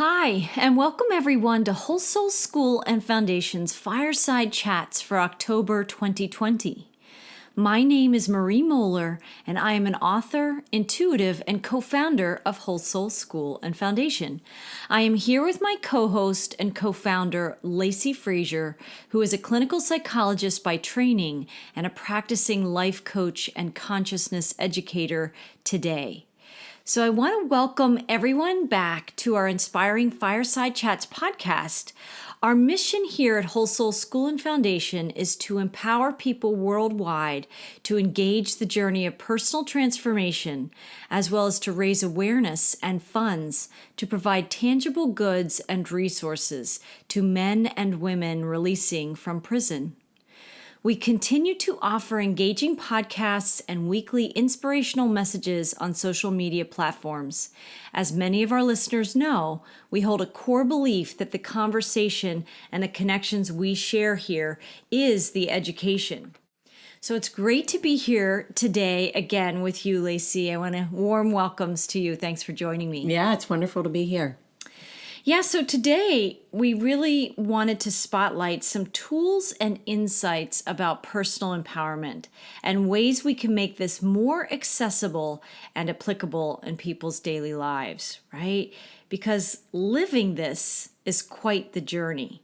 Hi, and welcome everyone to wholesoulschool and Foundation's Fireside Chats for October 2020. My name is Marie Mohler, and I am an author, intuitive, and co-founder of wholesoulschool and Foundation. I am here with my co-host and co-founder, Lacy Frazer, who is a clinical psychologist by training and a practicing life coach and consciousness educator today. So I want to welcome everyone back to our Inspiring Fireside Chats podcast. Our mission here at wholesoulschool and Foundation is to empower people worldwide to engage the journey of personal transformation, as well as to raise awareness and funds to provide tangible goods and resources to men and women releasing from prison. We continue to offer engaging podcasts and weekly inspirational messages on social media platforms. As many of our listeners know, we hold a core belief that the conversation and the connections we share here is the education. So it's great to be here today again with you, Lacy. I want to warm welcomes to you. Thanks for joining me. Yeah, it's wonderful to be here. Yeah, so today we really wanted to spotlight some tools and insights about personal empowerment and ways we can make this more accessible and applicable in people's daily lives, right? Because living this is quite the journey.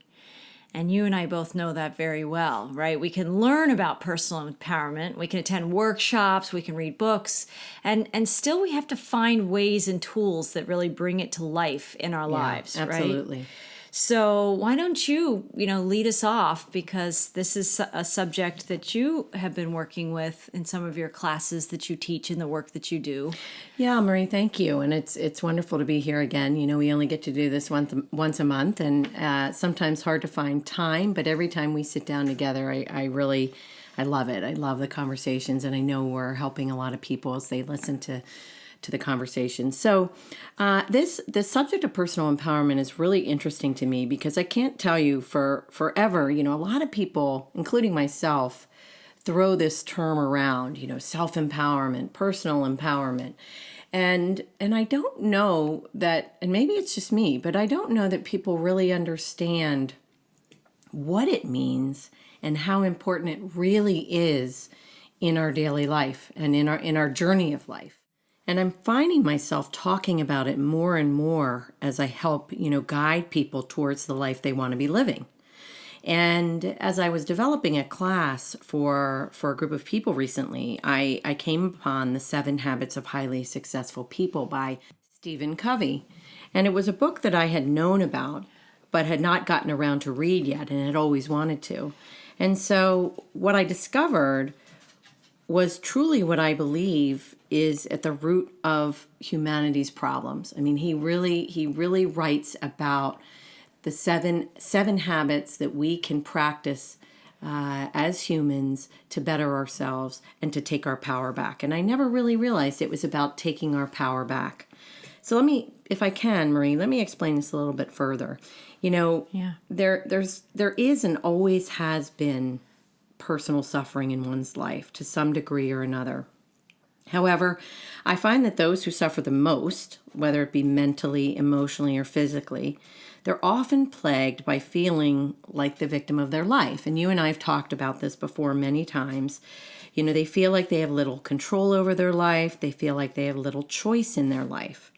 And you and I both know that very well, right? We can learn about personal empowerment. We can attend workshops. We can read books. And still we have to find ways and tools that really bring it to life in our lives, absolutely. right? So why don't you, lead us off, because this is a subject that you have been working with in some of your classes that you teach and the work that you do. Yeah, Marie, thank you. And it's wonderful to be here again. We only get to do this once a month, and sometimes hard to find time, but every time we sit down together, I love it. I love the conversations, and I know we're helping a lot of people as they listen to the conversation. So the subject of personal empowerment is really interesting to me because I can't tell you for forever, a lot of people, including myself, throw this term around, self-empowerment, personal empowerment. And I don't know that, and maybe it's just me, but I don't know that people really understand what it means and how important it really is in our daily life and in our journey of life. And I'm finding myself talking about it more and more as I help, guide people towards the life they want to be living. And as I was developing a class for a group of people recently, I came upon The 7 Habits of Highly Successful People by Stephen Covey. And it was a book that I had known about, but had not gotten around to read yet and had always wanted to. And so what I discovered was truly what I believe is at the root of humanity's problems. I mean, he really writes about the seven habits that we can practice as humans to better ourselves and to take our power back. And I never really realized it was about taking our power back. So let me, if I can, Marie, let me explain this a little bit further. There is and always has been personal suffering in one's life to some degree or another. However, I find that those who suffer the most, whether it be mentally, emotionally, or physically, they're often plagued by feeling like the victim of their life. And you and I have talked about this before many times. They feel like they have little control over their life. They feel like they have little choice in their life.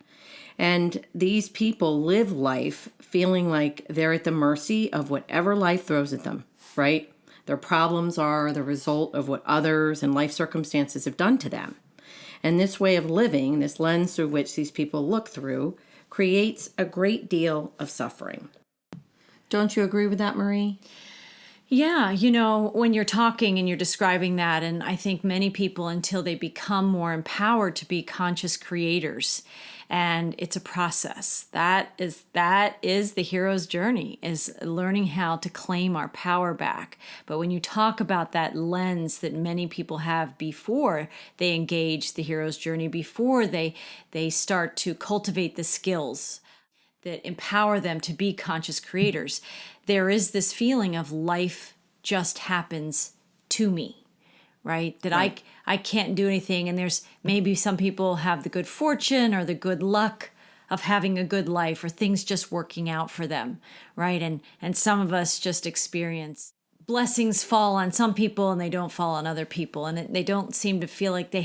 And these people live life feeling like they're at the mercy of whatever life throws at them, right? Their problems are the result of what others and life circumstances have done to them. And this way of living, this lens through which these people look through, creates a great deal of suffering. Don't you agree with that, Marie? Yeah, when you're talking and you're describing that, and I think many people, until they become more empowered to be conscious creators, and it's a process. That is the hero's journey, is learning how to claim our power back. But when you talk about that lens that many people have before they engage the hero's journey, before they start to cultivate the skills that empower them to be conscious creators, there is this feeling of life just happens to me, right? That Right. I can't do anything. And there's maybe some people have the good fortune or the good luck having a good life or things just working out for them, right? And some of us just experience blessings fall on some people and they don't fall on other people, and they don't seem to feel like they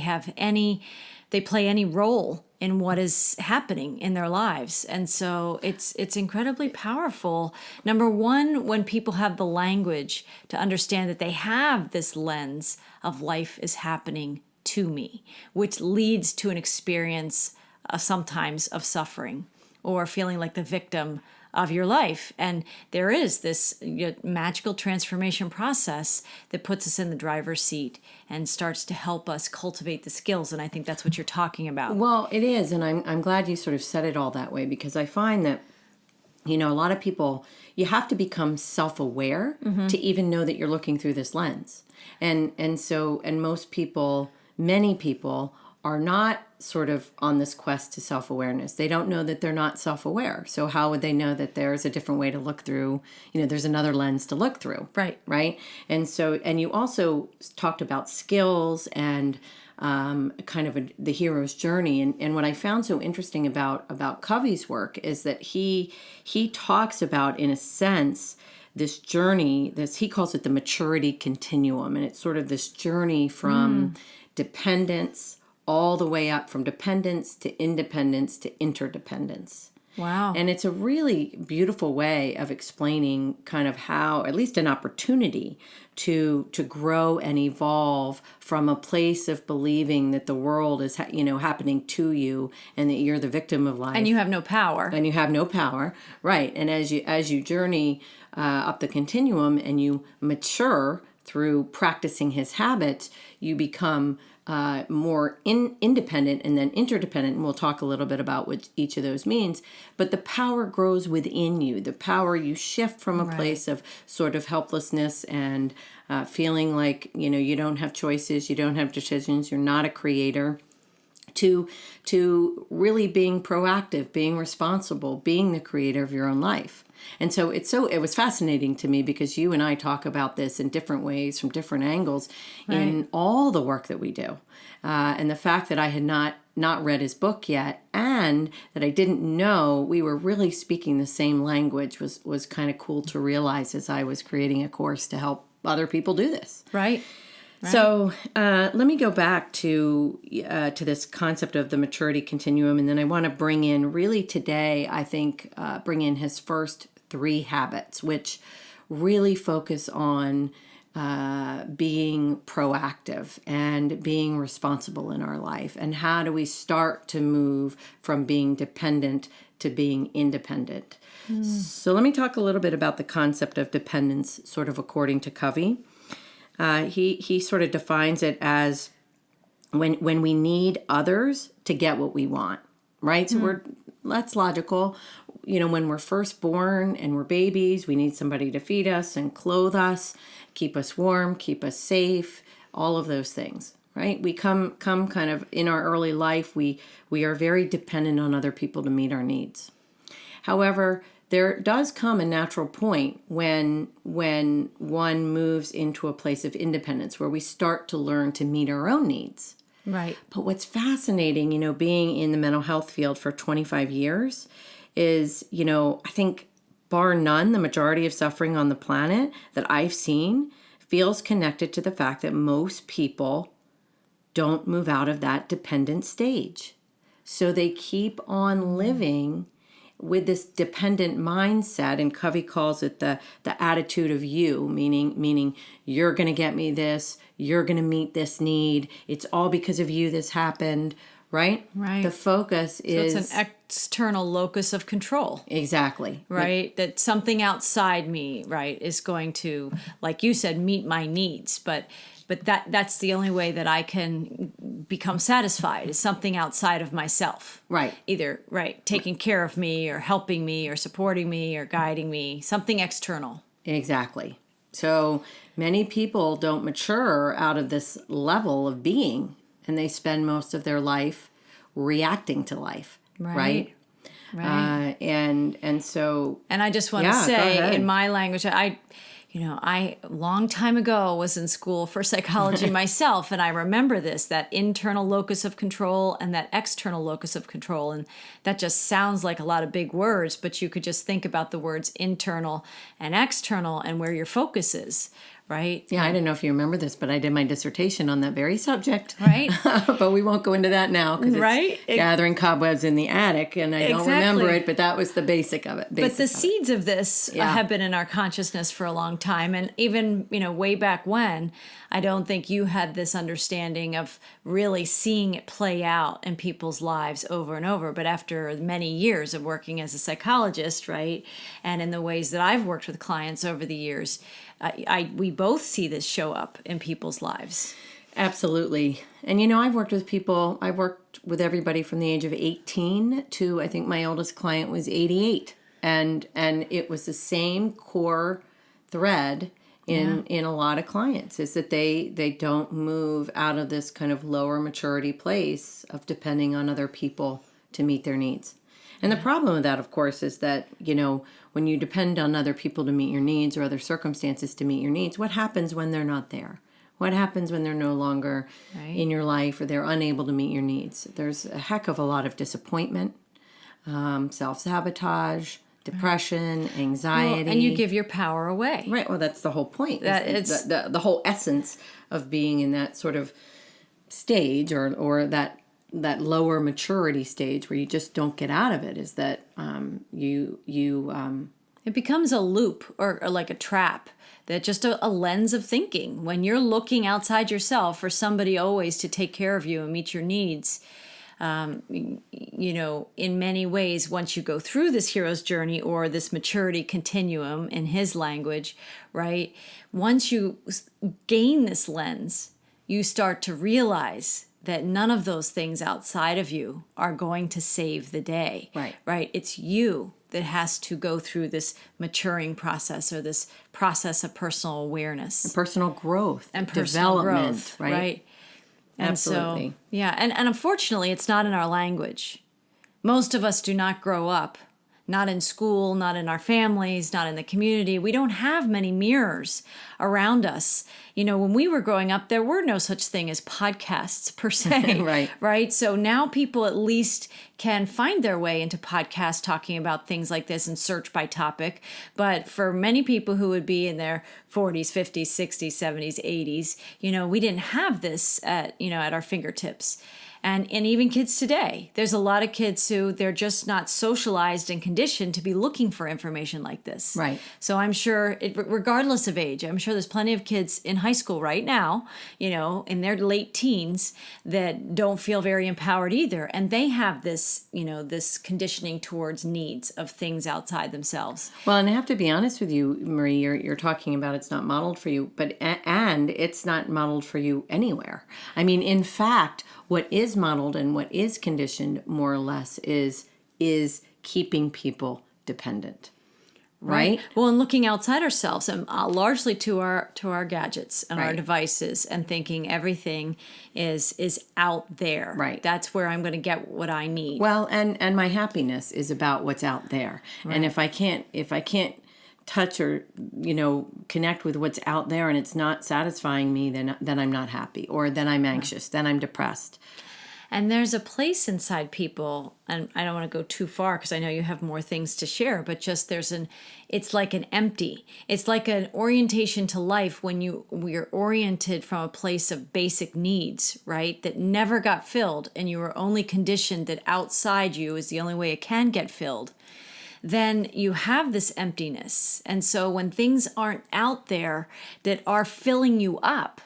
play any role in what is happening in their lives. And so it's incredibly powerful. Number one, when people have the language to understand that they have this lens of life is happening to me, which leads to an experience sometimes of suffering or feeling like the victim of your life. And there is this magical transformation process that puts us in the driver's seat and starts to help us cultivate the skills. And I think that's what you're talking about. Well, it is. And I'm glad you sort of said it all that way, because I find that, a lot of people, you have to become self-aware to even know that you're looking through this lens. And most people, many people, are not sort of on this quest to self-awareness. They don't know that they're not self-aware. So how would they know that there's a different way to look through, there's another lens to look through. Right. And you also talked about skills and kind of the hero's journey. And what I found so interesting about Covey's work is that he talks about, in a sense, this journey, he calls it the Maturity Continuum. And it's sort of this journey from dependence all the way up, from dependence to independence to interdependence. Wow. And it's a really beautiful way of explaining kind of how, at least an opportunity to grow and evolve from a place of believing that the world is, happening to you and that you're the victim of life. And you have no power. And you have no power. Right. And as you journey up the continuum and you mature through practicing his habits, you become more independent and then interdependent. And we'll talk a little bit about what each of those means. But the power grows within you. The power, you shift from a place of sort of helplessness and feeling like, you don't have choices, you don't have decisions, you're not a creator, to really being proactive, being responsible, being the creator of your own life. And so it was fascinating to me, because you and I talk about this in different ways, from different angles, in all the work that we do. And the fact that I had not read his book yet, and that I didn't know we were really speaking the same language was kind of cool to realize as I was creating a course to help other people do this. Right. So let me go back to this concept of the Maturity Continuum, and then I want to bring in, really today, I think, bring in his first 3 habits, which really focus on being proactive and being responsible in our life. And how do we start to move from being dependent to being independent? So let me talk a little bit about the concept of dependence, sort of according to Covey. He sort of defines it as when we need others to get what we want, right? So that's logical. When we're first born and we're babies, we need somebody to feed us and clothe us, keep us warm, keep us safe, all of those things, right? We come kind of in our early life, we are very dependent on other people to meet our needs. However, there does come a natural point when one moves into a place of independence where we start to learn to meet our own needs. Right. But what's fascinating, being in the mental health field for 25 years is, I think bar none, the majority of suffering on the planet that I've seen feels connected to the fact that most people don't move out of that dependent stage. So they keep on living with this dependent mindset, and Covey calls it the attitude of you, meaning you're going to get me this, you're going to meet this need, it's all because of you this happened, right? Right. The focus is... It's an external locus of control. Exactly. Right? That something outside me, right, is going to, like you said, meet my needs, but that's the only way that I can become satisfied, is something outside of myself. Right. Either, taking care of me or helping me or supporting me or guiding me, something external. Exactly. So many people don't mature out of this level of being, and they spend most of their life reacting to life. Right. Right. And so... And I just want to say, in my language, I, a long time ago, was in school for psychology myself, and I remember this, that internal locus of control and that external locus of control. And that just sounds like a lot of big words, but you could just think about the words internal and external and where your focus is, right? Yeah, I don't know if you remember this, but I did my dissertation on that very subject. Right. But we won't go into that now because Right. it's gathering cobwebs in the attic, and I don't remember it, but that was the basic of it. But the seeds of this have been in our consciousness for a long time. And even, way back when, I don't think you had this understanding of really seeing it play out in people's lives over and over. But after many years of working as a psychologist, right, and in the ways that I've worked with clients over the years, we both see this show up in people's lives. Absolutely. And I've worked with people, I've worked with everybody from the age of 18 to, I think my oldest client was 88. And it was the same core thread in a lot of clients, is that they don't move out of this kind of lower maturity place of depending on other people to meet their needs. And the problem with that, of course, is that, when you depend on other people to meet your needs or other circumstances to meet your needs, what happens when they're not there? What happens when they're no longer in your life or they're unable to meet your needs? There's a heck of a lot of disappointment, self-sabotage, depression, anxiety. Well, and you give your power away. Right. Well, that's the whole point. It's the whole essence of being in that sort of stage or that lower maturity stage where you just don't get out of it, is that it becomes a loop or like a trap, that just a lens of thinking. When you're looking outside yourself for somebody always to take care of you and meet your needs, in many ways, once you go through this hero's journey or this maturity continuum in his language, right? Once you gain this lens, you start to realize that none of those things outside of you are going to save the day. Right? It's you that has to go through this maturing process or this process of personal awareness. And personal growth. And personal development, growth, right? And Absolutely. So, and unfortunately, it's not in our language. Most of us do not grow up, not in school, not in our families, not in the community. We don't have many mirrors around us. When we were growing up, there were no such thing as podcasts per se. Right. So now people at least can find their way into podcasts talking about things like this and search by topic. But for many people who would be in their 40s, 50s, 60s, 70s, 80s, we didn't have this at our fingertips. And even kids today, there's a lot of kids who they're just not socialized and conditioned to be looking for information like this. Right. So I'm sure, regardless of age, I'm sure there's plenty of kids in high school right now, in their late teens that don't feel very empowered either. And they have this, this conditioning towards needs of things outside themselves. Well, and I have to be honest with you, Marie, you're talking about it's not modeled for you, and it's not modeled for you anywhere. I mean, in fact, what is modeled and what is conditioned more or less is keeping people dependent. Right? Well, and looking outside ourselves and largely to our gadgets and our devices and thinking everything is out there. Right. That's where I'm going to get what I need. Well, and my happiness is about what's out there. Right. And if I can't touch or connect with what's out there and it's not satisfying me, then I'm not happy, or then I'm anxious, then I'm depressed. And there's a place inside people, and I don't want to go too far because I know you have more things to share, but just it's like an empty. It's like an orientation to life when we're oriented from a place of basic needs, right? That never got filled, and you were only conditioned that outside you is the only way it can get filled. Then you have this emptiness. And so when things aren't out there that are filling you up,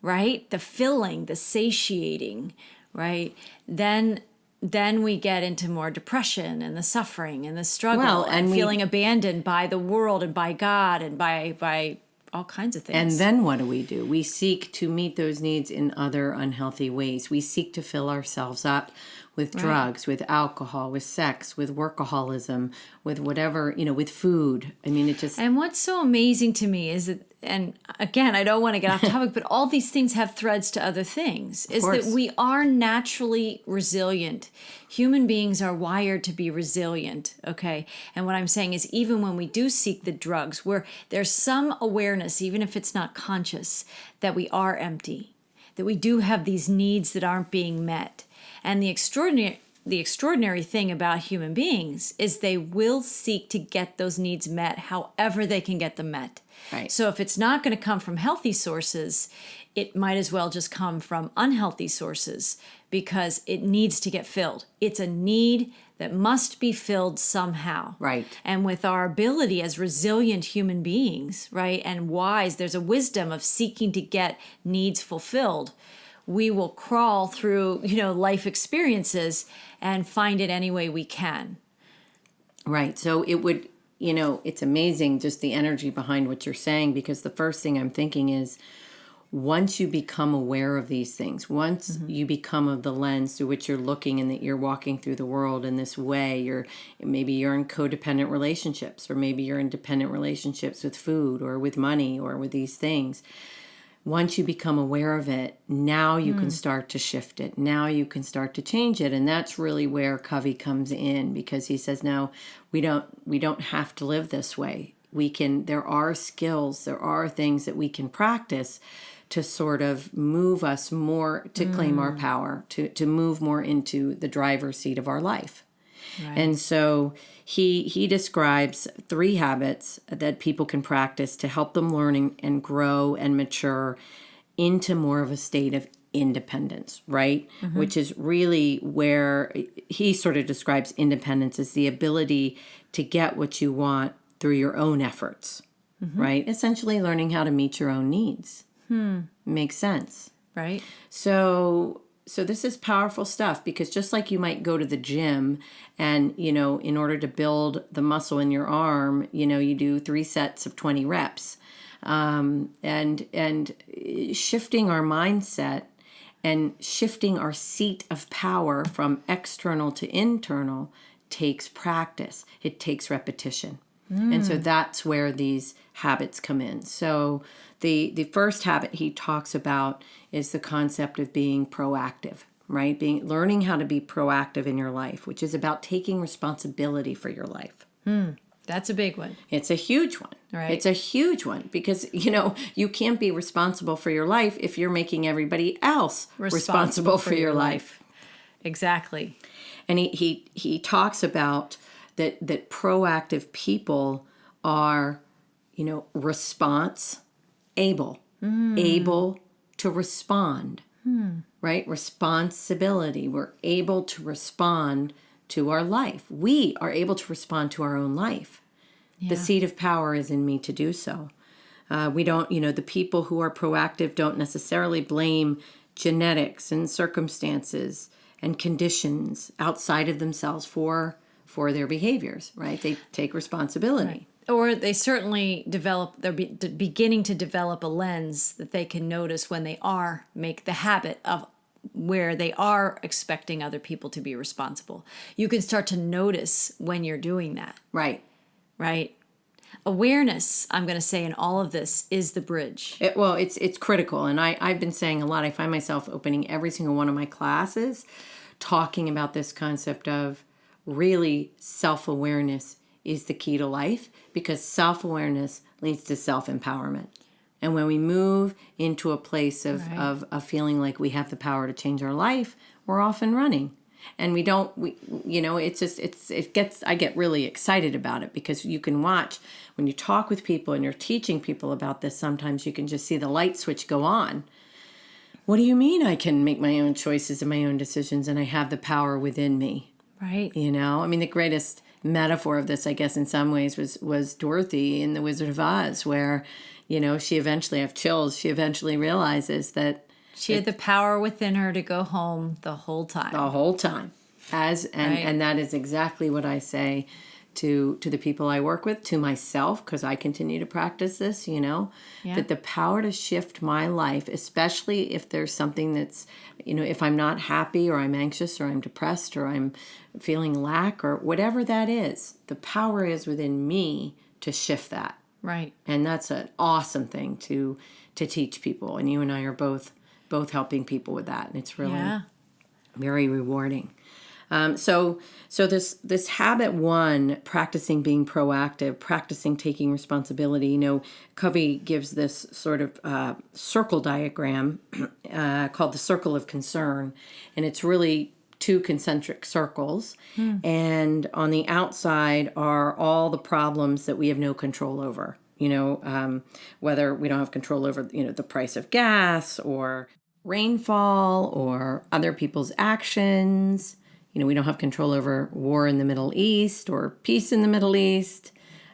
right? The filling, the satiating, right? Then we get into more depression and the suffering and the struggle and feeling abandoned by the world and by God and by all kinds of things. And then what do? We seek to meet those needs in other unhealthy ways. We seek to fill ourselves up with drugs, with alcohol, with sex, with workaholism, with whatever, with food. I mean, it just... And what's so amazing to me is that, and again, I don't want to get off topic, but all these things have threads to other things, is that we are naturally resilient. Human beings are wired to be resilient, okay? And what I'm saying is even when we do seek the drugs, where there's some awareness, even if it's not conscious, that we are empty, that we do have these needs that aren't being met. And the extraordinary thing about human beings is they will seek to get those needs met however they can get them met. Right. So if it's not going to come from healthy sources, it might as well just come from unhealthy sources because it needs to get filled. It's a need that must be filled somehow. Right. And with our ability as resilient human beings, right, and wise, there's a wisdom of seeking to get needs fulfilled. We will crawl through, life experiences and find it any way we can. Right. So it would, it's amazing just the energy behind what you're saying, because the first thing I'm thinking is once you become aware of these things, once you become of the lens through which you're looking and that you're walking through the world in this way, maybe you're in codependent relationships, or maybe you're in dependent relationships with food or with money or with these things. Once you become aware of it, now you can start to shift it. Now you can start to change it. And that's really where Covey comes in, because he says, no, we don't have to live this way. There are skills, there are things that we can practice to sort of move us more, to claim our power, to move more into the driver's seat of our life. Right. And so he describes 3 habits that people can practice to help them learn and grow and mature into more of a state of independence, right? Mm-hmm. Which is really where he sort of describes independence as the ability to get what you want through your own efforts, right? Essentially learning how to meet your own needs. Makes sense. Right. So this is powerful stuff, because just like you might go to the gym and, in order to build the muscle in your arm, you do 3 sets of 20 reps. And shifting our mindset and shifting our seat of power from external to internal takes practice. It takes repetition. And so that's where these habits come in. So the first habit he talks about is the concept of being proactive, right? Learning how to be proactive in your life, which is about taking responsibility for your life. That's a big one. It's a huge one. Right. It's a huge one, because, you can't be responsible for your life if you're making everybody else responsible for your life. Exactly. And he talks about that proactive people are, response able to respond, right? Responsibility. We're able to respond to our life. We are able to respond to our own life. Yeah. The seat of power is in me to do so. We don't, the people who are proactive don't necessarily blame genetics and circumstances and conditions outside of themselves for their behaviors, right? They take responsibility. Right. Or they certainly they're beginning to develop a lens that they can notice when they make the habit of where they are expecting other people to be responsible. You can start to notice when you're doing that. Right. Right. Awareness, I'm going to say, in all of this is the bridge. It's critical. And I've been saying a lot. I find myself opening every single one of my classes talking about this concept of really self-awareness is the key to life, because self-awareness leads to self-empowerment. And when we move into a place of feeling like we have the power to change our life, we're often running. And I get really excited about it, because you can watch when you talk with people and you're teaching people about this, sometimes you can just see the light switch go on. What do you mean I can make my own choices and my own decisions and I have the power within me? Right. The greatest metaphor of this, I guess, in some ways was Dorothy in The Wizard of Oz, where, she eventually, I have chills, she eventually realizes that she had the power within her to go home the whole time. The whole time. And that is exactly what I say to the people I work with, to myself, because I continue to practice this, that the power to shift my life, especially if there's something that's, if I'm not happy or I'm anxious or I'm depressed or I'm feeling lack or whatever that is, the power is within me to shift that. Right. And that's an awesome thing to teach people. And you and I are both helping people with that. And it's really very rewarding. So this habit 1, practicing being proactive, practicing taking responsibility. Covey gives this sort of circle diagram called the circle of concern, and it's really 2 concentric circles. And on the outside are all the problems that we have no control over. Whether we don't have control over, the price of gas or rainfall or other people's actions. We don't have control over war in the Middle East or peace in the Middle East.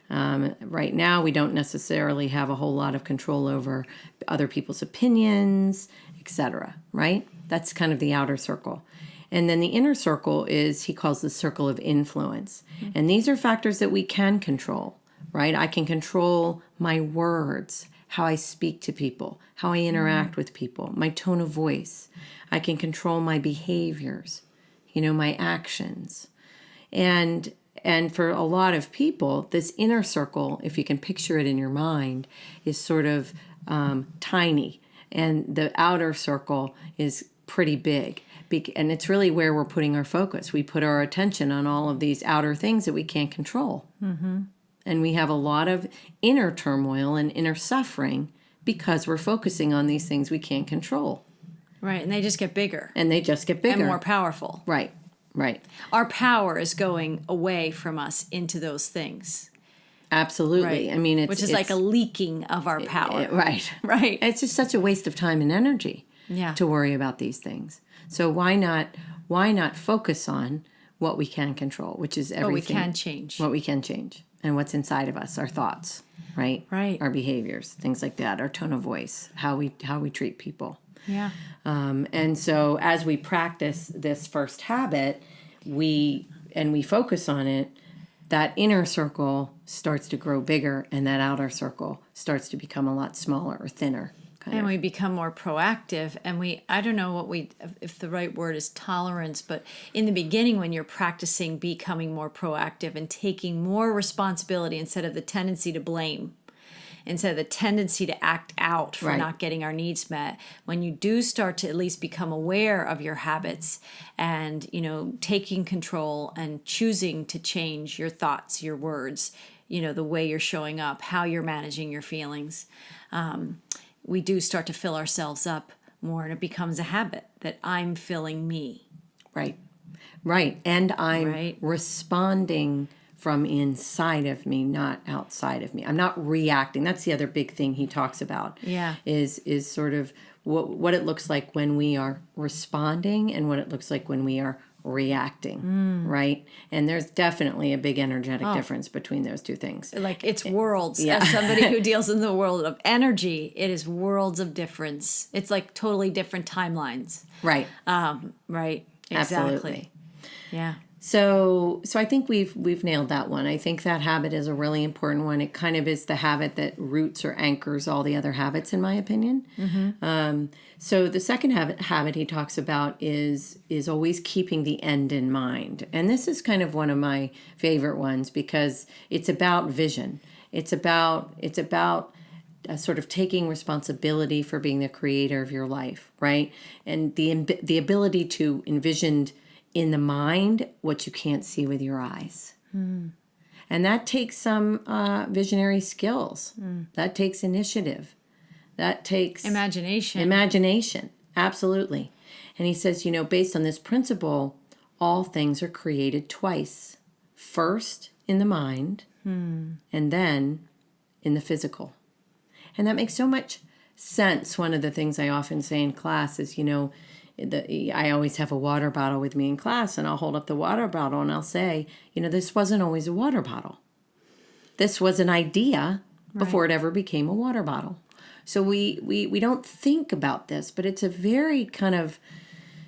Right now, we don't necessarily have a whole lot of control over other people's opinions, etc. Right? That's kind of the outer circle. And then the inner circle is, he calls the circle of influence. And these are factors that we can control, right? I can control my words, how I speak to people, how I interact with people, my tone of voice. I can control my behaviors, my actions. And for a lot of people, this inner circle, if you can picture it in your mind, is sort of tiny. And the outer circle is pretty big. And it's really where we're putting our focus. We put our attention on all of these outer things that we can't control. Mm-hmm. And we have a lot of inner turmoil and inner suffering because we're focusing on these things we can't control. Right, and they just get bigger. And more powerful. Right. Our power is going away from us into those things. Absolutely. Right. I mean, which is like a leaking of our power. Right. It's just such a waste of time and energy to worry about these things. So why not focus on what we can control, which is everything. What we can change. And what's inside of us, our thoughts, right? Right. Our behaviors, things like that, our tone of voice, how we treat people. Yeah. And so as we practice this first habit, we focus on it, that inner circle starts to grow bigger and that outer circle starts to become a lot smaller or thinner. And we become more proactive, and I don't know if the right word is tolerance, but in the beginning when you're practicing becoming more proactive and taking more responsibility instead of the tendency to blame, instead of the tendency to act out for not getting our needs met, when you do start to at least become aware of your habits and, taking control and choosing to change your thoughts, your words, the way you're showing up, how you're managing your feelings, we do start to fill ourselves up more, and it becomes a habit that I'm filling me. Right. And I'm responding from inside of me, not outside of me. I'm not reacting. That's the other big thing he talks about. Yeah. Is sort of what it looks like when we are responding and what it looks like when we are reacting, right? And there's definitely a big energetic difference between those two things. Like it's worlds. Yeah. As somebody who deals in the world of energy, it is worlds of difference. It's like totally different timelines. Right. Right. Exactly. Absolutely. Yeah. So I think we've nailed that one. I think that habit is a really important one. It kind of is the habit that roots or anchors all the other habits, in my opinion. Mm-hmm. So the second habit he talks about is always keeping the end in mind. And this is kind of one of my favorite ones because it's about vision. It's about sort of taking responsibility for being the creator of your life, right? And the ability to envision in the mind what you can't see with your eyes. And that takes some visionary skills. That takes initiative. That takes imagination, absolutely. And he says, based on this principle, all things are created twice. First in the mind, and then in the physical. And that makes so much sense. One of the things I often say in class is, I always have a water bottle with me in class, and I'll hold up the water bottle and I'll say, this wasn't always a water bottle. This was an idea before it ever became a water bottle. So we don't think about this, but it's a very kind of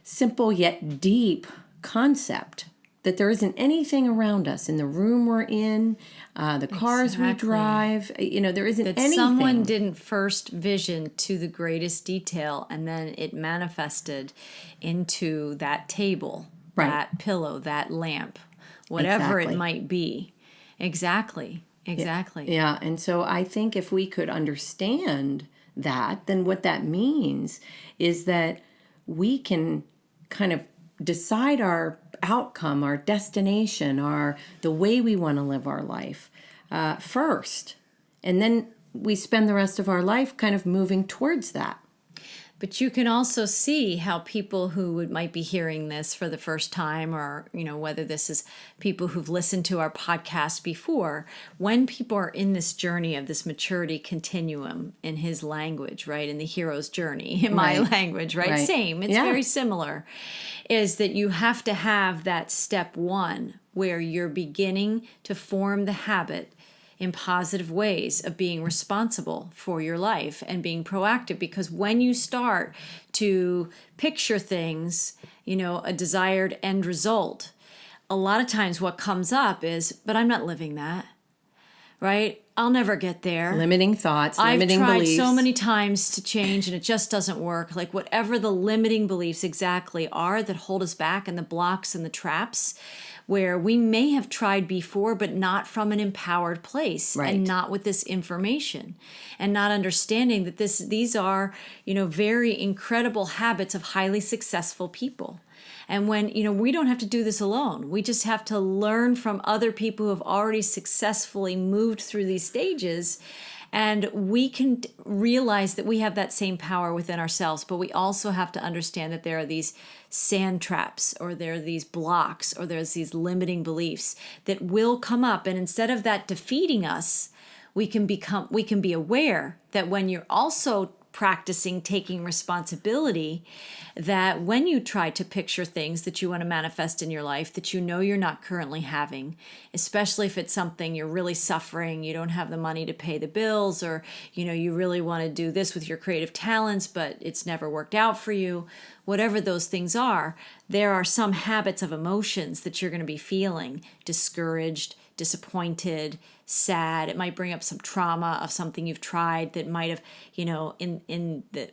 simple yet deep concept that there isn't anything around us in the room we're in, the cars we drive, there isn't anything. Someone didn't first vision to the greatest detail, and then it manifested into that table, that pillow, that lamp, whatever it might be. Exactly. Yeah. And so I think if we could understand that, then what that means is that we can kind of decide our outcome, our destination, the way we want to live our life first. And then we spend the rest of our life kind of moving towards that. But you can also see how people who might be hearing this for the first time, or, whether this is people who've listened to our podcast before, when people are in this journey of this maturity continuum in his language, right? In the hero's journey, in my language, right? Same. It's very similar. Is that you have to have that step one where you're beginning to form the habit in positive ways of being responsible for your life and being proactive. Because when you start to picture things, a desired end result, a lot of times what comes up is, but I'm not living that, right? I'll never get there. Limiting thoughts, limiting beliefs. I've tried beliefs. so many times to change and it just doesn't work. Like whatever the limiting beliefs exactly are that hold us back, and the blocks and the traps, where we may have tried before, but not from an empowered place, and not with this information, and not understanding that these are, very incredible habits of highly successful people. And when, we don't have to do this alone. We just have to learn from other people who have already successfully moved through these stages. And we can realize that we have that same power within ourselves, but we also have to understand that there are these sand traps, or there are these blocks, or there's these limiting beliefs that will come up. And instead of that defeating us, we can be aware that when you're also practicing taking responsibility, that when you try to picture things that you want to manifest in your life that you're not currently having, especially if it's something you're really suffering, you don't have the money to pay the bills, or you really want to do this with your creative talents but it's never worked out for you, whatever those things are, there are some habits of emotions that you're going to be feeling: discouraged, disappointed, sad. It might bring up some trauma of something you've tried that might have, in the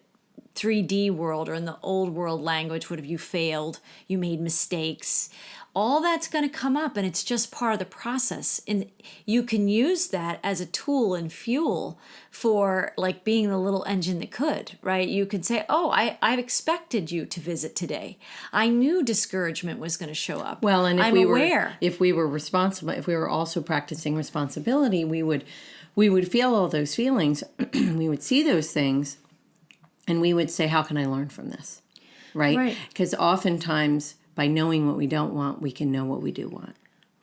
3D world or in the old world language, what have you failed? You made mistakes. All that's going to come up, and it's just part of the process. And you can use that as a tool and fuel for like being the little engine that could, right? You could say, oh, I've expected you to visit today. I knew discouragement was going to show up. Well, and if we were responsible, if we were also practicing responsibility, we would feel all those feelings. We would see those things, and we would say, how can I learn from this? Right? Because oftentimes, by knowing what we don't want, we can know what we do want.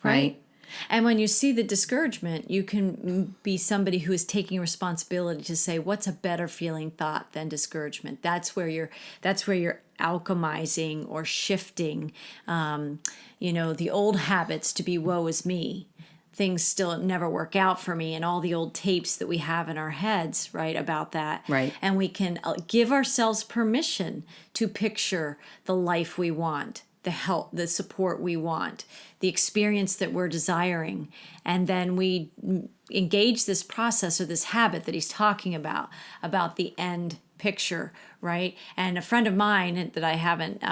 Right? And when you see the discouragement, you can be somebody who is taking responsibility to say, what's a better feeling thought than discouragement? That's where you're alchemizing or shifting, the old habits to be woe is me. Things still never work out for me, and all the old tapes that we have in our heads, right, about that. Right. And we can give ourselves permission to picture the life we want, the help, the support we want, the experience that we're desiring. And then we engage this process or this habit that he's talking about the end picture, right? And a friend of mine that I haven't,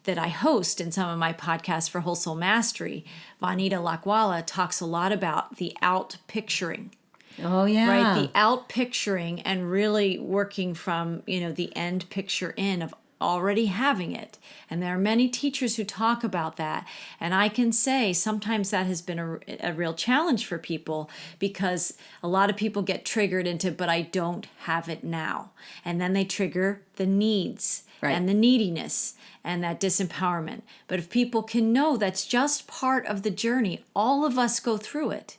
that I host in some of my podcasts for Whole Soul Mastery, Vanita Lakwala, talks a lot about the out picturing. Oh, yeah. Right? The out picturing and really working from, the end picture in of already having it. And there are many teachers who talk about that. And I can say sometimes that has been a real challenge for people, because a lot of people get triggered into, but I don't have it now. And then they trigger the needs and the neediness and that disempowerment. But if people can know that's just part of the journey, all of us go through it.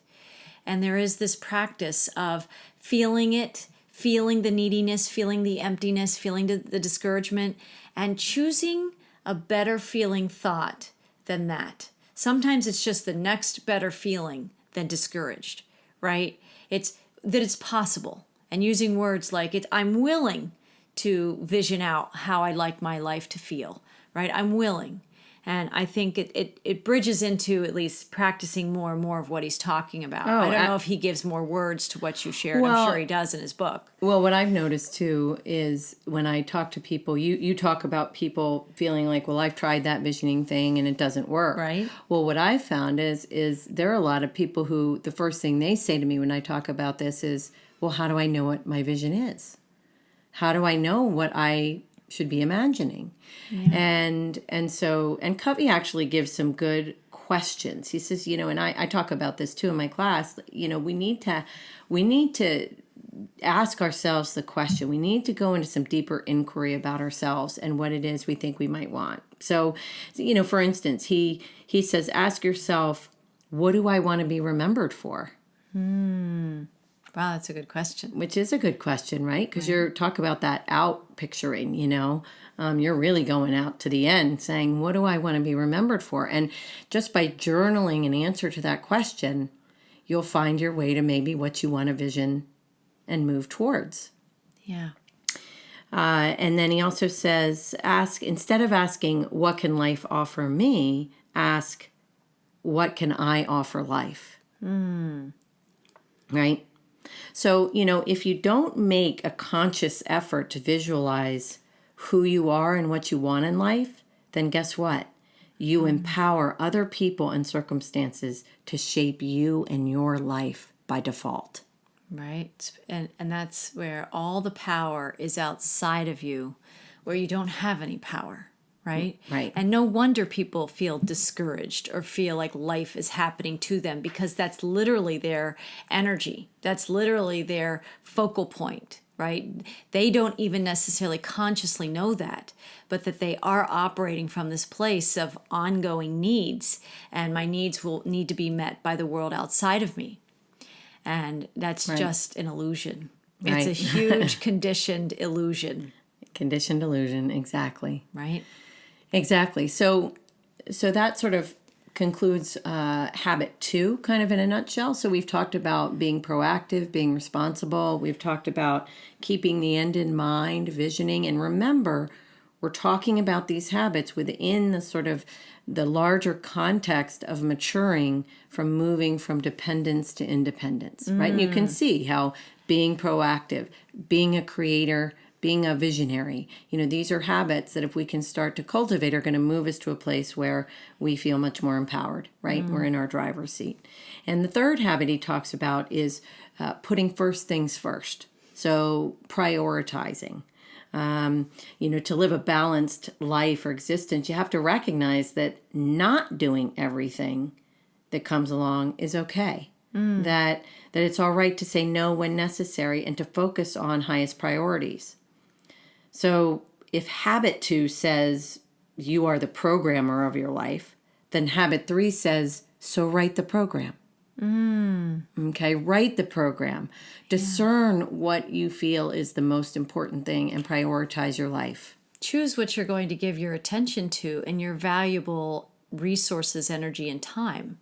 And there is this practice of feeling it, feeling the neediness, feeling the emptiness, feeling the discouragement, and choosing a better feeling thought than that. Sometimes it's just the next better feeling than discouraged, right? It's that it's possible. And using words like, I'm willing to vision out how I'd like my life to feel, right? I'm willing. And I think it bridges into at least practicing more and more of what he's talking about. Oh, I don't know if he gives more words to what you shared. Well, I'm sure he does in his book. Well, what I've noticed too is when I talk to people, you talk about people feeling like, well, I've tried that visioning thing and it doesn't work. Right. Well, what I've found is there are a lot of people who the first thing they say to me when I talk about this is, well, how do I know what my vision is? How do I know what I should be imagining? Yeah. And Covey actually gives some good questions. He says, and I talk about this too in my class, we need to ask ourselves the question. We need to go into some deeper inquiry about ourselves and what it is we think we might want. So, for instance, he says, ask yourself, what do I want to be remembered for? Wow, that's a good question. Which is a good question, right? Because you're talking about that out picturing, you're really going out to the end saying, what do I want to be remembered for? And just by journaling an answer to that question, you'll find your way to maybe what you want to vision and move towards. Yeah. And then he also says, instead of asking, what can life offer me? Ask, what can I offer life? Right? So, if you don't make a conscious effort to visualize who you are and what you want in life, then guess what? You empower other people and circumstances to shape you and your life by default. Right. And that's where all the power is outside of you, where you don't have any power. Right? Right. And no wonder people feel discouraged or feel like life is happening to them, because that's literally their energy. That's literally their focal point, right? They don't even necessarily consciously know that, but that they are operating from this place of ongoing needs, and my needs will need to be met by the world outside of me. And that's just an illusion. It's a huge conditioned illusion. Conditioned illusion, exactly. Right? Exactly. So that sort of concludes habit 2, kind of in a nutshell. So we've talked about being proactive, being responsible. We've talked about keeping the end in mind, visioning. And remember, we're talking about these habits within the sort of the larger context of maturing from moving from dependence to independence, right? And you can see how being proactive, being a creator, being a visionary, these are habits that if we can start to cultivate are going to move us to a place where we feel much more empowered, right? We're in our driver's seat. And the third habit he talks about is putting first things first. So prioritizing. To live a balanced life or existence, you have to recognize that not doing everything that comes along is okay. That it's all right to say no when necessary and to focus on highest priorities. So if habit 2 says you are the programmer of your life, then habit 3 says, so write the program. Okay, write the program. Discern what you feel is the most important thing and prioritize your life. Choose what you're going to give your attention to and your valuable resources, energy, and time.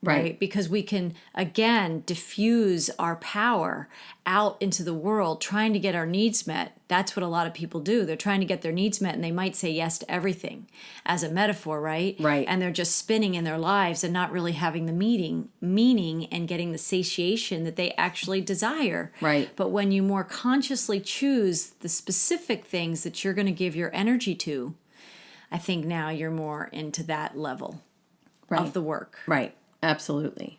Right? Because we can, again, diffuse our power out into the world trying to get our needs met. That's what a lot of people do. They're trying to get their needs met, and they might say yes to everything as a metaphor, right? Right. And they're just spinning in their lives and not really having the meaning and getting the satiation that they actually desire. Right. But when you more consciously choose the specific things that you're going to give your energy to, I think now you're more into that level of the work. Right. Absolutely.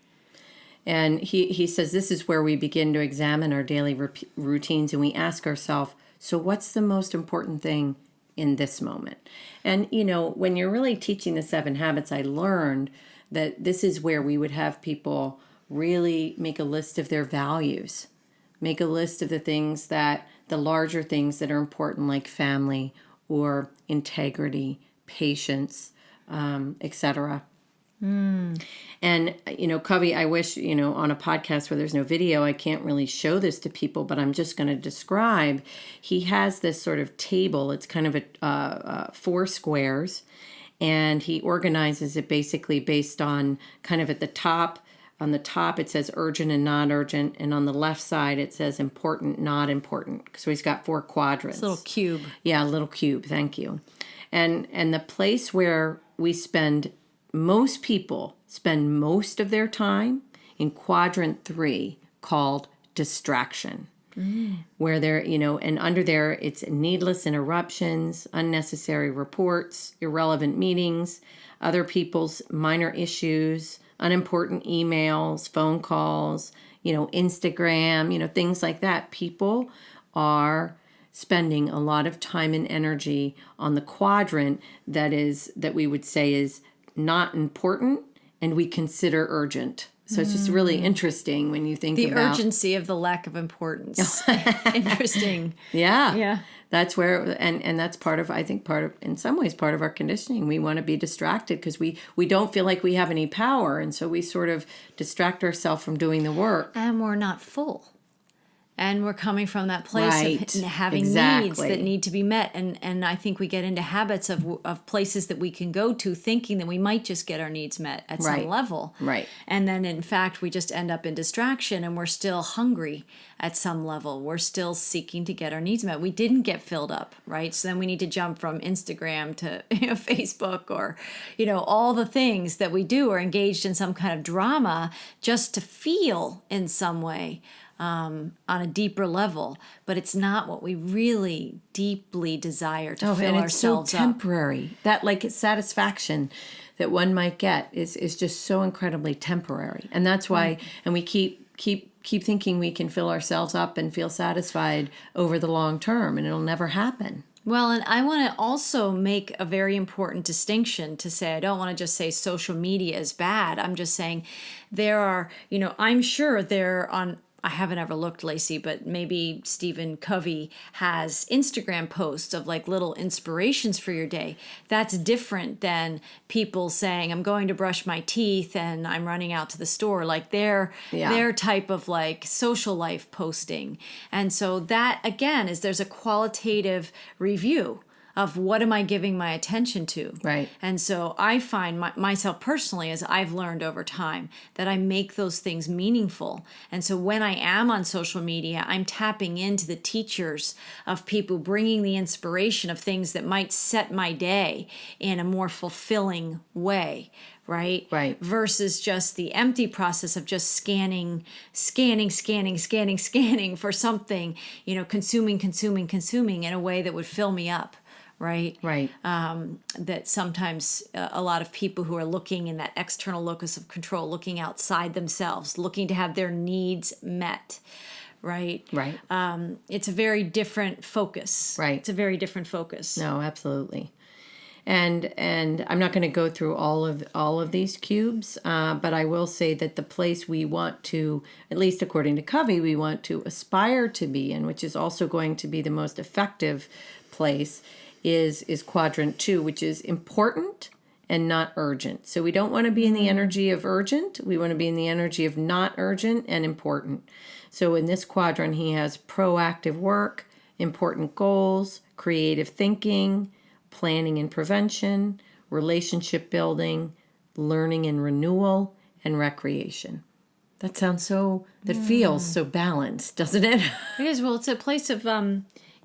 And he says this is where we begin to examine our daily routines and we ask ourselves, so what's the most important thing in this moment? And, when you're really teaching the 7 habits, I learned that this is where we would have people really make a list of their values, make a list of the larger things that are important, like family or integrity, patience, etc. And, Covey, I wish, on a podcast where there's no video, I can't really show this to people, but I'm just going to describe. He has this sort of table. It's kind of 4 squares, and he organizes it basically based on kind of at the top. On the top, it says urgent and not urgent, and on the left side, it says important, not important. So he's got 4 quadrants. It's a little cube. Yeah, a little cube. Thank you. And the place where most people spend most of their time in quadrant 3 called distraction. Where they're, and under there, it's needless interruptions, unnecessary reports, irrelevant meetings, other people's minor issues, unimportant emails, phone calls, Instagram, things like that. People are spending a lot of time and energy on the quadrant that we would say is not important and we consider urgent. So it's just really interesting when you think about the urgency of the lack of importance. Interesting. Yeah. Yeah. That's where, and that's in some ways, part of our conditioning. We want to be distracted because we don't feel like we have any power. And so we sort of distract ourselves from doing the work. And we're not full. And we're coming from that place of having needs that need to be met. And I think we get into habits of places that we can go to thinking that we might just get our needs met at some level. Right. And then, in fact, we just end up in distraction and we're still hungry at some level. We're still seeking to get our needs met. We didn't get filled up, right? So then we need to jump from Instagram to Facebook or, all the things that we do are engaged in some kind of drama just to feel in some way. On a deeper level, but it's not what we really deeply desire to fill ourselves up. So temporary. That satisfaction that one might get is just so incredibly temporary, and that's why. And we keep thinking we can fill ourselves up and feel satisfied over the long term, and it'll never happen. Well, and I want to also make a very important distinction to say, I don't want to just say social media is bad. I'm just saying there are, I'm sure there on. I haven't ever looked, Lacy, but maybe Stephen Covey has Instagram posts of little inspirations for your day. That's different than people saying, I'm going to brush my teeth and I'm running out to the store. Their type of social life posting. And so that, again, there's a qualitative review of what am I giving my attention to? Right. And so I find myself personally, as I've learned over time, that I make those things meaningful. And so when I am on social media, I'm tapping into the teachers of people bringing the inspiration of things that might set my day in a more fulfilling way. Right? Versus just the empty process of just scanning for something, consuming in a way that would fill me up. Right. That sometimes a lot of people who are looking in that external locus of control, looking outside themselves, looking to have their needs met. Right. It's a very different focus. Right. It's a very different focus. No, absolutely. And I'm not going to go through all of these cubes, but I will say that the place we want to, at least according to Covey, we want to aspire to be in, which is also going to be the most effective place, is quadrant 2, which is important and not urgent. So we don't want to be in the energy of urgent. We want to be in the energy of not urgent and important. So in this quadrant, he has proactive work, important goals, creative thinking, planning and prevention, relationship building, learning and renewal, and recreation. That feels so balanced, doesn't it? It is. Well, it's a place of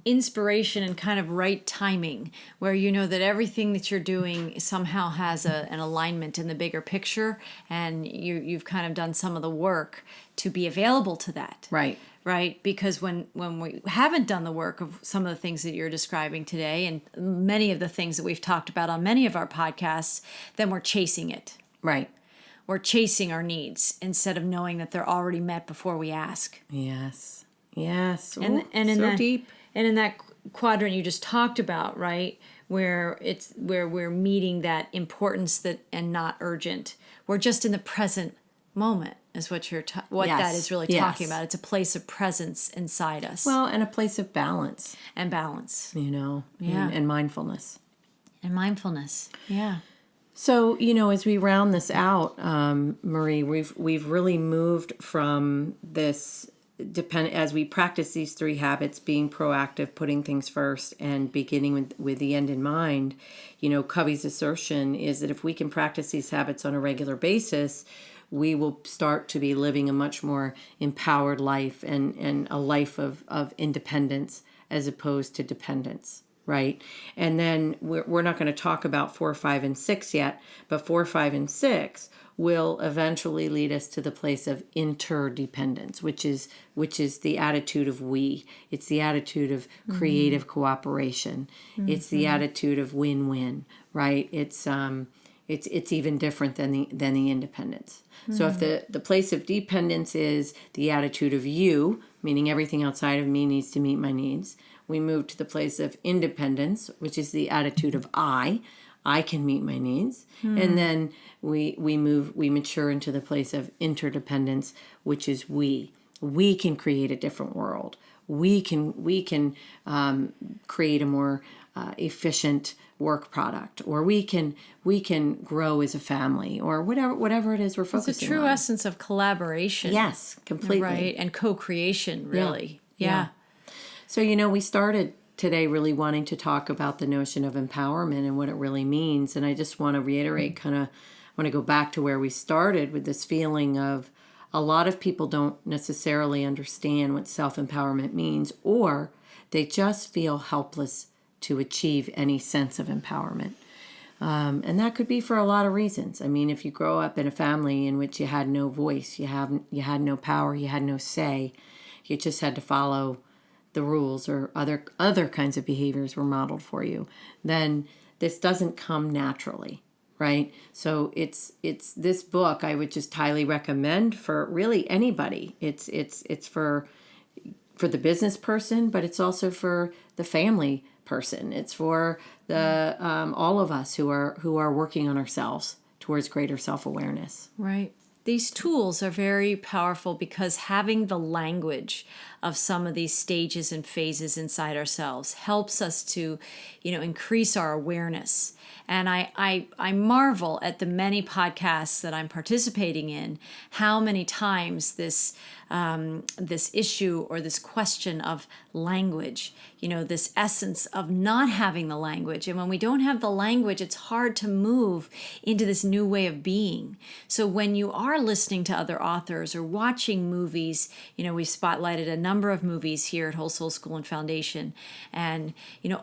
inspiration and kind of right timing, where you know that everything that you're doing somehow has an alignment in the bigger picture, and you've kind of done some of the work to be available to that. Right? Because when we haven't done the work of some of the things that you're describing today, and many of the things that we've talked about on many of our podcasts, then we're chasing it. Right. We're chasing our needs instead of knowing that they're already met before we ask. Yes. And in so that, deep. And in that quadrant you just talked about, right, where we're meeting that importance and not urgent. We're just in the present moment is what that is really talking about. It's a place of presence inside us. Well, and a place of balance. And balance. And mindfulness. And mindfulness. Yeah. So, as we round this out, Marie, we've really moved from this as we practice these 3 habits, being proactive, putting things first, and beginning with the end in mind. Covey's assertion is that if we can practice these habits on a regular basis, we will start to be living a much more empowered life and a life of independence as opposed to dependence. right? And then we're not going to talk about 4, 5, and 6 yet, but 4, 5, and 6 will eventually lead us to the place of interdependence, which is the attitude of we. It's the attitude of creative cooperation. It's the attitude of win-win, right? It's even different than the independence. So if the place of dependence is the attitude of you, meaning everything outside of me needs to meet my needs, we move to the place of independence, which is the attitude of I can meet my needs. And then we mature into the place of interdependence, which is we can create a different world. We can create a more efficient work product, or we can grow as a family, or whatever it is we're focusing on. It's a true essence of collaboration. Yes, completely. Right, and co-creation, really. Yeah. So, we started today really wanting to talk about the notion of empowerment and what it really means. And I just want to reiterate, I want to go back to where we started with this feeling of a lot of people don't necessarily understand what self-empowerment means, or they just feel helpless to achieve any sense of empowerment. And that could be for a lot of reasons. I mean, if you grow up in a family in which you had no voice, you had no power, you had no say, you just had to follow the rules, or other kinds of behaviors were modeled for you, then this doesn't come naturally, right? So it's this book I would just highly recommend for really anybody. It's for the business person, but it's also for the family person. It's for the all of us who are working on ourselves towards greater self-awareness. Right. These tools are very powerful because having the language of some of these stages and phases inside ourselves helps us to, increase our awareness. And I marvel at the many podcasts that I'm participating in, how many times this issue or this question of language, this essence of not having the language. And when we don't have the language, it's hard to move into this new way of being. So when you are listening to other authors or watching movies, we've spotlighted a number of movies here at Whole Soul School and Foundation. And,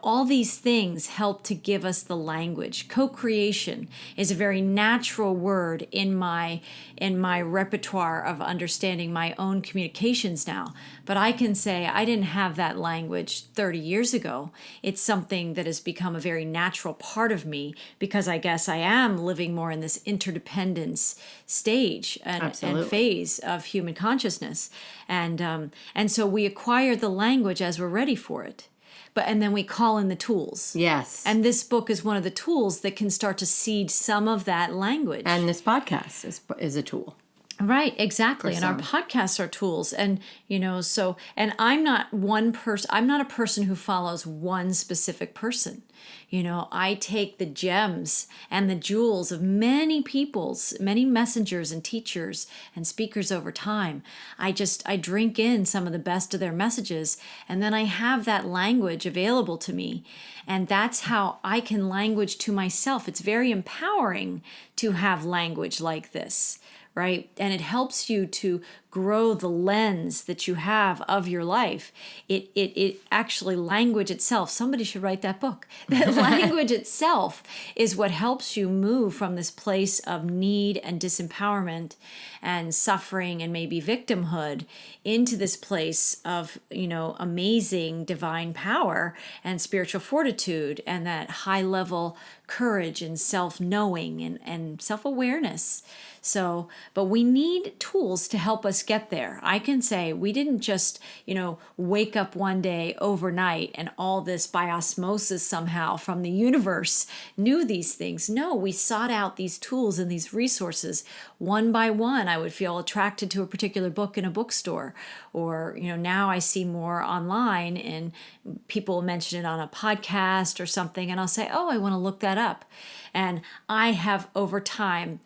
all these things help to give us the language. Co-creation is a very natural word in my repertoire of understanding my own communications now. But I can say I didn't have that language 30 years ago. It's something that has become a very natural part of me because I guess I am living more in this interdependence stage and phase of human consciousness. And so we acquire the language as we're ready for it. And then we call in the tools. Yes. And this book is one of the tools that can start to seed some of that language. And this podcast is a tool. Right, exactly. And our podcasts are tools. And, and I'm not one person, I'm not a person who follows one specific person. I take the gems and the jewels of many messengers and teachers and speakers over time. I drink in some of the best of their messages, and then I have that language available to me. And that's how I can language to myself. It's very empowering to have language like this. Right? And it helps you to grow the lens that you have of your life. It actually, language itself, somebody should write that book. That language itself is what helps you move from this place of need and disempowerment and suffering and maybe victimhood into this place of, amazing divine power and spiritual fortitude and that high level courage and self-knowing and self-awareness. So, but we need tools to help us get there. I can say we didn't just, wake up one day overnight and all this by osmosis somehow from the universe knew these things. No, we sought out these tools and these resources one by one. I would feel attracted to a particular book in a bookstore, or, now I see more online and people mention it on a podcast or something, and I'll say, oh, I want to look that up. And I have over time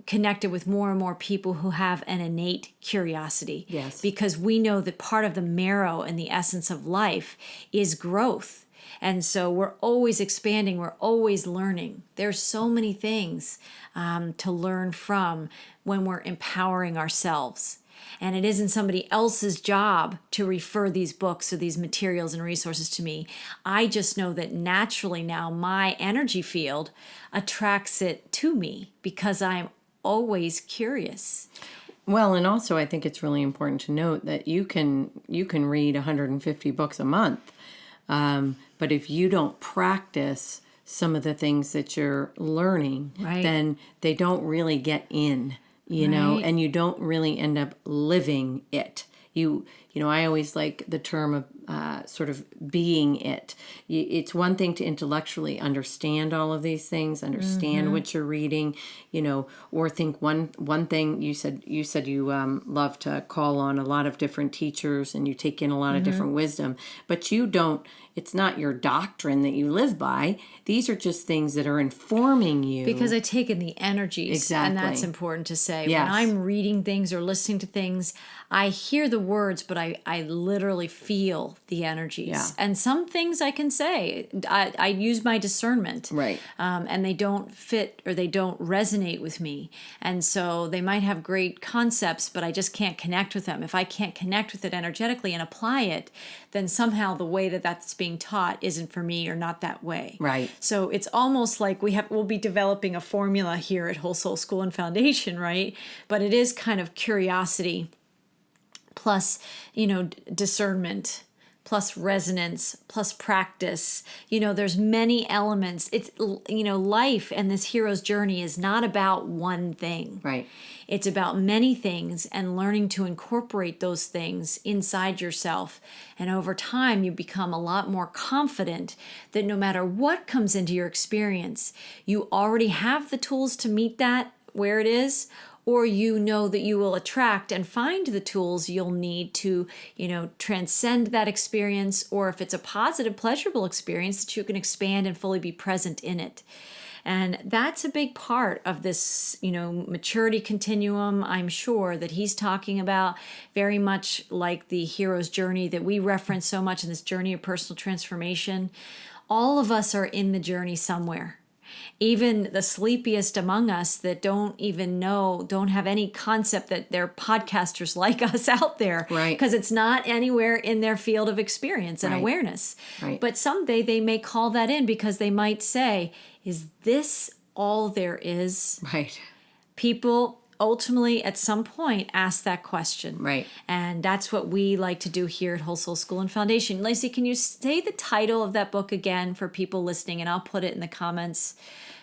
connected with more and more people who have an innate curiosity. Yes. Because we know that part of the marrow and the essence of life is growth. And so we're always expanding, we're always learning. There's so many things to learn from when we're empowering ourselves. And it isn't somebody else's job to refer these books or these materials and resources to me. I just know that naturally now my energy field attracts it to me because I'm always curious. Well, and also I think it's really important to note that you can read 150 books a month, but if you don't practice some of the things that you're learning, Right. then they don't really get in, you know, Right. and you don't really end up living it. You know, I always like the term of sort of being it. It's one thing to intellectually understand all of these things, understand what you're reading, you know, or think one thing. You said you love to call on a lot of different teachers and you take in a lot of different wisdom, but you don't. It's not your doctrine that you live by. These are just things that are informing you. Because I take in the energies. Exactly. And that's important to say. Yes. When I'm reading things or listening to things, I hear the words, but I literally feel the energies. Yeah. And some things I can say, I use my discernment. Right. And they don't fit or they don't resonate with me. And so they might have great concepts, but I just can't connect with them. If I can't connect with it energetically and apply it, then somehow the way that that's being taught isn't for me or not that way. Right. So it's almost like we'll be developing a formula here at Whole Soul School and Foundation, right? But it is kind of curiosity plus, you know, discernment plus resonance plus practice. You know, there's many elements. It's, you know, life and this hero's journey is not about one thing. Right. It's about many things and learning to incorporate those things inside yourself. And over time, you become a lot more confident that no matter what comes into your experience, you already have the tools to meet that where it is, or you know that you will attract and find the tools you'll need to, you know, transcend that experience, or if it's a positive, pleasurable experience, that you can expand and fully be present in it. And that's a big part of this, you know, maturity continuum, I'm sure, that he's talking about, very much like the hero's journey that we reference so much in this journey of personal transformation. All of us are in the journey somewhere. Even the sleepiest among us that don't have any concept that they're podcasters like us out there. Right. Because it's not anywhere in their field of experience and Right. awareness. Right. But someday they may call that in because they might say, is this all there is? Right. People ultimately at some point ask that question. Right. And that's what we like to do here at Whole Soul School and Foundation. Lacy, can you say the title of that book again for people listening? And I'll put it in the comments.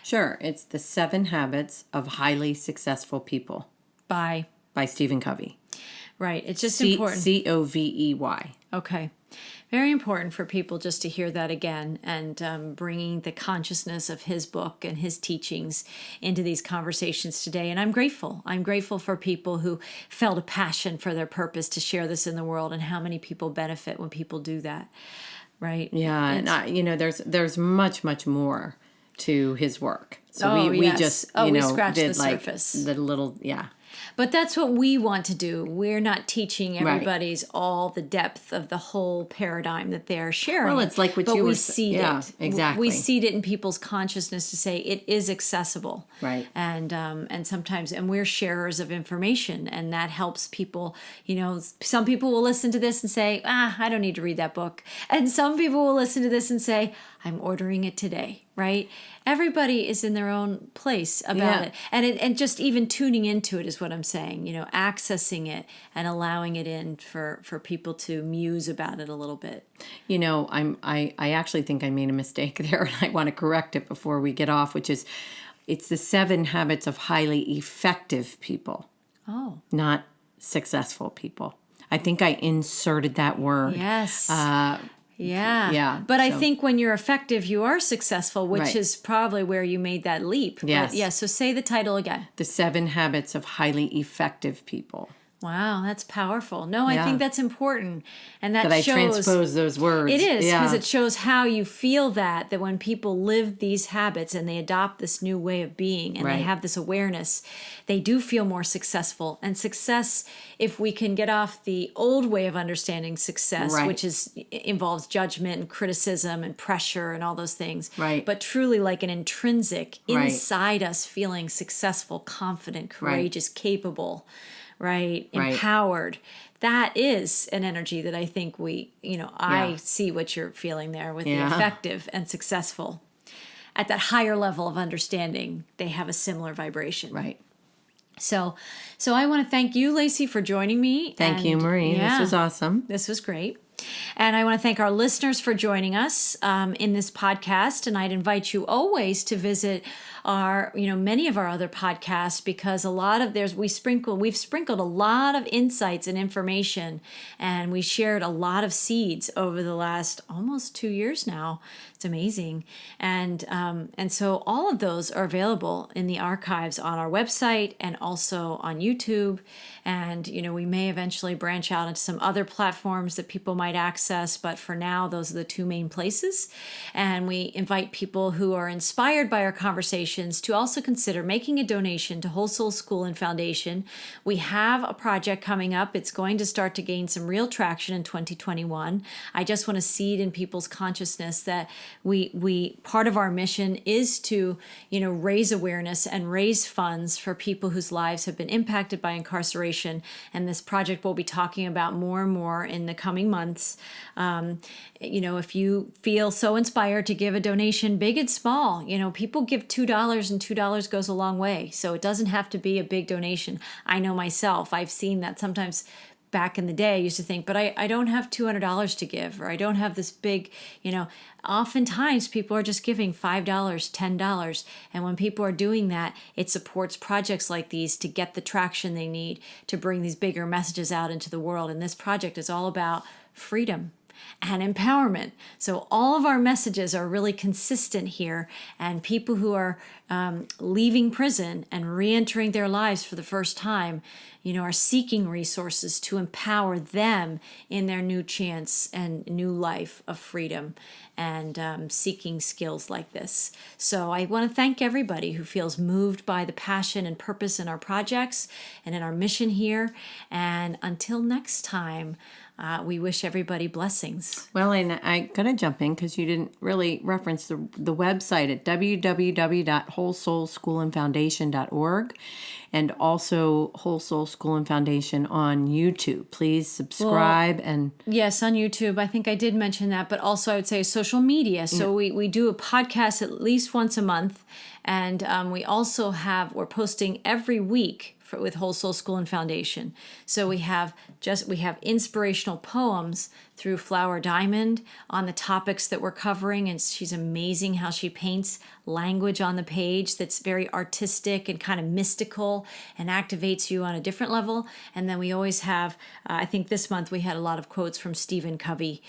Sure. It's The 7 Habits of Highly Successful People By Stephen Covey. Right. It's just important. Covey. Okay. Very important for people just to hear that again, and bringing the consciousness of his book and his teachings into these conversations today. And I'm grateful. I'm grateful for people who felt a passion for their purpose to share this in the world, and how many people benefit when people do that. Right. Yeah. And, you know, there's much, much more to his work. So we just, you know, scratched did the like surface. the little, yeah. But that's what we want to do. We're not teaching everybody's all the depth of the whole paradigm that they're sharing. Well, it's like what but you we were seed yeah, it. exactly. We seed it in people's consciousness to say it is accessible. Right. And sometimes, and we're sharers of information, and that helps people. You know, some people will listen to this and say, I don't need to read that book. And some people will listen to this and say, I'm ordering it today. Right? Everybody is in their own place about it. And just even tuning into it is what I'm saying, you know, accessing it and allowing it in for people to muse about it a little bit. You know, I actually think I made a mistake there, and I want to correct it before we get off, which is it's the 7 habits of highly effective people. Oh. Not successful people. I think I inserted that word. Yes. Yeah. Yeah. But I think when you're effective, you are successful, which Right. is probably where you made that leap. Yes. But yeah. So say the title again. The 7 habits of highly effective people. Wow, that's powerful. No, I Yeah. think that's important. And that That I shows... transpose those words. It is, Yeah. because it shows how you feel that when people live these habits and they adopt this new way of being and Right. they have this awareness, they do feel more successful. And success, if we can get off the old way of understanding success, Right. which involves judgment and criticism and pressure and all those things, Right. but truly like an intrinsic Right. inside us feeling successful, confident, courageous, capable. right? Right. Empowered. That is an energy that I think I see what you're feeling there with the effective and successful. At that higher level of understanding, they have a similar vibration. Right. So I want to thank you, Lacy, for joining me. Thank you, Marie. This was awesome. This was great. And I want to thank our listeners for joining us in this podcast. And I'd invite you always to visit our, many of our other podcasts, because we've sprinkled a lot of insights and information, and we shared a lot of seeds over the last almost 2 years now. It's amazing. And so all of those are available in the archives on our website and also on YouTube. And, we may eventually branch out into some other platforms that people might access. But for now, those are the two main places. And we invite people who are inspired by our conversations to also consider making a donation to Whole Soul School and Foundation. We have a project coming up. It's going to start to gain some real traction in 2021. I just want to seed in people's consciousness that we part of our mission is to, raise awareness and raise funds for people whose lives have been impacted by incarceration. And this project we'll be talking about more and more in the coming months. If you feel so inspired to give a donation, big and small, people give $2 and $2 goes a long way. So it doesn't have to be a big donation. I know myself, I've seen that sometimes. Back in the day, I used to think, but I don't have $200 to give, or I don't have this big, oftentimes people are just giving $5, $10. And when people are doing that, it supports projects like these to get the traction they need to bring these bigger messages out into the world. And this project is all about freedom and empowerment. So all of our messages are really consistent here, and people who are leaving prison and re-entering their lives for the first time, are seeking resources to empower them in their new chance and new life of freedom, and seeking skills like this. So I want to thank everybody who feels moved by the passion and purpose in our projects and in our mission here. And until next time, we wish everybody blessings. Well, and I got to jump in because you didn't really reference the website at www.wholesoulschoolandfoundation.org, and also Whole Soul School and Foundation on YouTube. Please subscribe. Yes, on YouTube. I think I did mention that, but also I would say social media. So we do a podcast at least once a month, and we're posting every week with Whole Soul School and Foundation. So we have inspirational poems through Flower Diamond on the topics that we're covering, and she's amazing how she paints language on the page that's very artistic and kind of mystical and activates you on a different level. And then we always have, I think this month we had a lot of quotes from Stephen Covey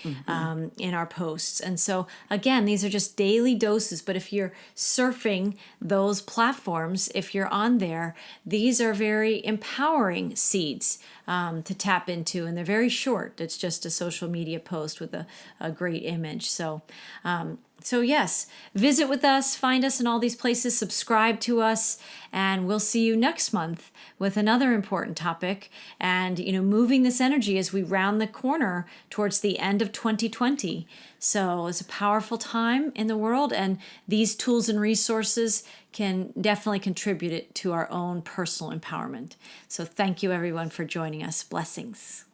in our posts. And so again, these are just daily doses, but if you're surfing those platforms, if you're on there, these are very empowering seeds to tap into, and they're very short. It's just a social media post with a great image. So yes, visit with us, find us in all these places, subscribe to us, and we'll see you next month with another important topic, and moving this energy as we round the corner towards the end of 2020. So it's a powerful time in the world, and these tools and resources can definitely contribute it to our own personal empowerment. So thank you everyone for joining us. Blessings.